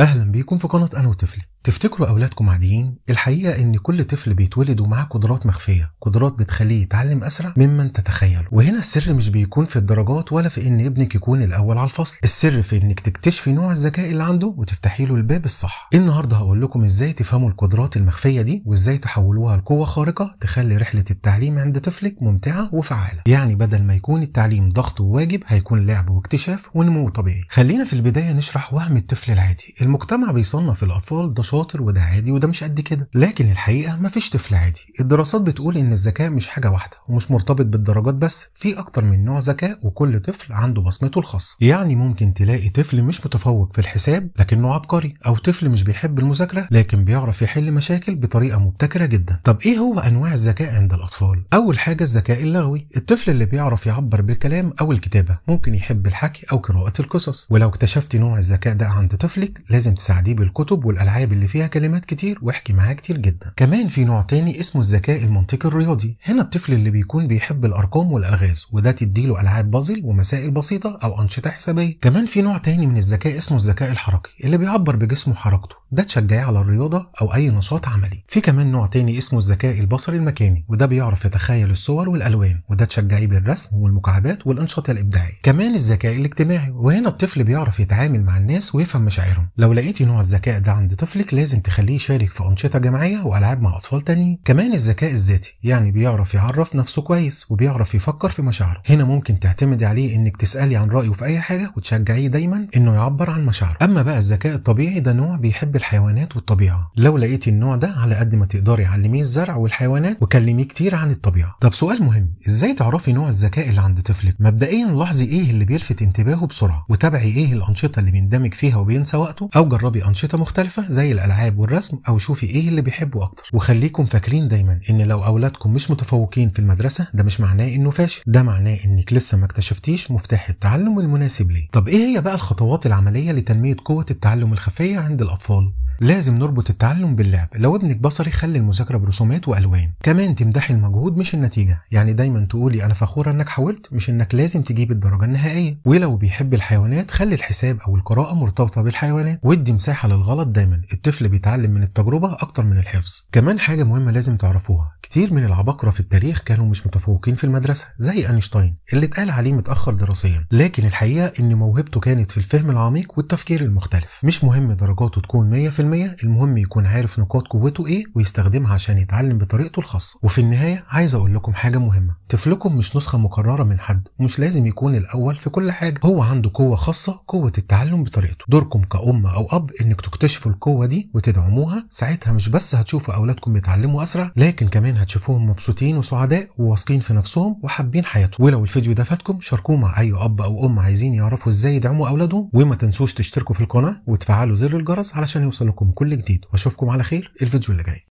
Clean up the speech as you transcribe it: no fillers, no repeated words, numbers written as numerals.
اهلا بيكم في قناه انا وطفلي. تفتكروا اولادكم عاديين؟ الحقيقه ان كل طفل بيتولد ومعاه قدرات مخفيه، قدرات بتخليه يتعلم اسرع ممن تتخيلوا. وهنا السر مش بيكون في الدرجات ولا في ان ابنك يكون الاول على الفصل، السر في انك تكتشفي نوع الذكاء اللي عنده وتفتحي له الباب الصح. النهارده هقول لكم ازاي تفهموا القدرات المخفيه دي وازاي تحولوها لقوه خارقه تخلي رحله التعليم عند طفلك ممتعه وفعاله. يعني بدل ما يكون التعليم ضغط وواجب هيكون لعب واكتشاف ونمو طبيعي. خلينا في البدايه نشرح وهم الطفل العادي. المجتمع بيصنف الاطفال ده شاطر وده عادي وده مش قد كده، لكن الحقيقه مفيش طفل عادي. الدراسات بتقول ان الذكاء مش حاجه واحده ومش مرتبط بالدرجات بس، في اكتر من نوع ذكاء وكل طفل عنده بصمته الخاصه. يعني ممكن تلاقي طفل مش متفوق في الحساب لكنه عبقري، او طفل مش بيحب المذاكره لكن بيعرف يحل مشاكل بطريقه مبتكره جدا. طب ايه هو انواع الذكاء عند الاطفال؟ اول حاجه الذكاء اللغوي، الطفل اللي بيعرف يعبر بالكلام او الكتابه، ممكن يحب الحكي او قراءه القصص. ولو اكتشفتي نوع الذكاء ده عند طفلك لازم تساعديه بالكتب والالعاب اللي فيها كلمات كتير واحكي معاه كتير جدا. كمان في نوع تاني اسمه الذكاء المنطقي الرياضي، هنا الطفل اللي بيكون بيحب الارقام والالغاز، وده تديله العاب بازل ومسائل بسيطه او انشطه حسابيه. كمان في نوع تاني من الذكاء اسمه الذكاء الحركي، اللي بيعبر بجسمه وحركته، ده تشجعيه على الرياضه او اي نشاط عملي. في كمان نوع تاني اسمه الذكاء البصري المكاني، وده بيعرف يتخيل الصور والالوان، وده تشجعيه بالرسم والمكعبات والانشطه الابداعيه. كمان الذكاء الاجتماعي، وهنا الطفل بيعرف يتعامل مع الناس ويفهم مشاعرهم. لو لقيتي نوع الذكاء ده عند طفلك لازم تخليه يشارك في انشطه جماعيه والعاب مع اطفال تانيين. كمان الذكاء الذاتي، يعني بيعرف يعرف نفسه كويس وبيعرف يفكر في مشاعره، هنا ممكن تعتمدي عليه انك تسالي عن رايه في اي حاجه وتشجعيه دايما انه يعبر عن مشاعره. اما بقى الذكاء الطبيعي، ده نوع بيحب الحيوانات والطبيعه، لو لقيتي النوع ده على قد ما تقدري علميه الزرع والحيوانات وكلميه كتير عن الطبيعه. طب سؤال مهم، ازاي تعرفي نوع الذكاء اللي عند طفلك؟ مبدئيا لاحظي ايه اللي بيلفت انتباهه بسرعه، وتابعي ايه الانشطه اللي بيندمج فيها وبينسى وقته، او جربي انشطه مختلفه زي الالعاب والرسم، او شوفي ايه اللي بيحبه اكتر. وخليكم فاكرين دايما ان لو اولادكم مش متفوقين في المدرسه ده مش معناه انه فاشل، ده معناه انك لسه ما اكتشفتيش مفتاح التعلم المناسب ليه. طب ايه هي بقى الخطوات العمليه لتنميه قوه التعلم الخفيه عند الاطفال؟ لازم نربط التعلم باللعب. لو ابنك بصري خلي المذاكره برسومات والوان. كمان تمدحي المجهود مش النتيجه، يعني دايما تقولي انا فخوره انك حاولت مش انك لازم تجيب الدرجه النهائيه. ولو بيحب الحيوانات خلي الحساب او القراءه مرتبطه بالحيوانات، وادي مساحه للغلط. دايما الطفل بيتعلم من التجربه اكتر من الحفظ. كمان حاجه مهمه لازم تعرفوها، كتير من العباقره في التاريخ كانوا مش متفوقين في المدرسه، زي اينشتاين اللي اتقال عليه متاخر دراسيا، لكن الحقيقه ان موهبته كانت في الفهم العميق والتفكير المختلف. مش مهم درجاته تكون 100%، المهم يكون عارف نقاط قوته ايه ويستخدمها عشان يتعلم بطريقته الخاصه. وفي النهايه عايز اقول لكم حاجه مهمه، طفلكم مش نسخه مكرره من حد ومش لازم يكون الاول في كل حاجه، هو عنده قوه خاصه، قوه التعلم بطريقته. دوركم كأم او اب انك تكتشفوا القوه دي وتدعموها، ساعتها مش بس هتشوفوا اولادكم بيتعلموا اسرع، لكن كمان هتشوفوهم مبسوطين وسعداء وواثقين في نفسهم وحابين حياتهم. ولو الفيديو ده فاتكم شاركوه مع اي اب او ام عايزين يعرفوا ازاي يدعموا اولادهم، وما تنسوش تشتركوا في القناه وتفعلوا زر الجرس علشان يوصلكم كل جديد. واشوفكم على خير الفيديو اللي جاي.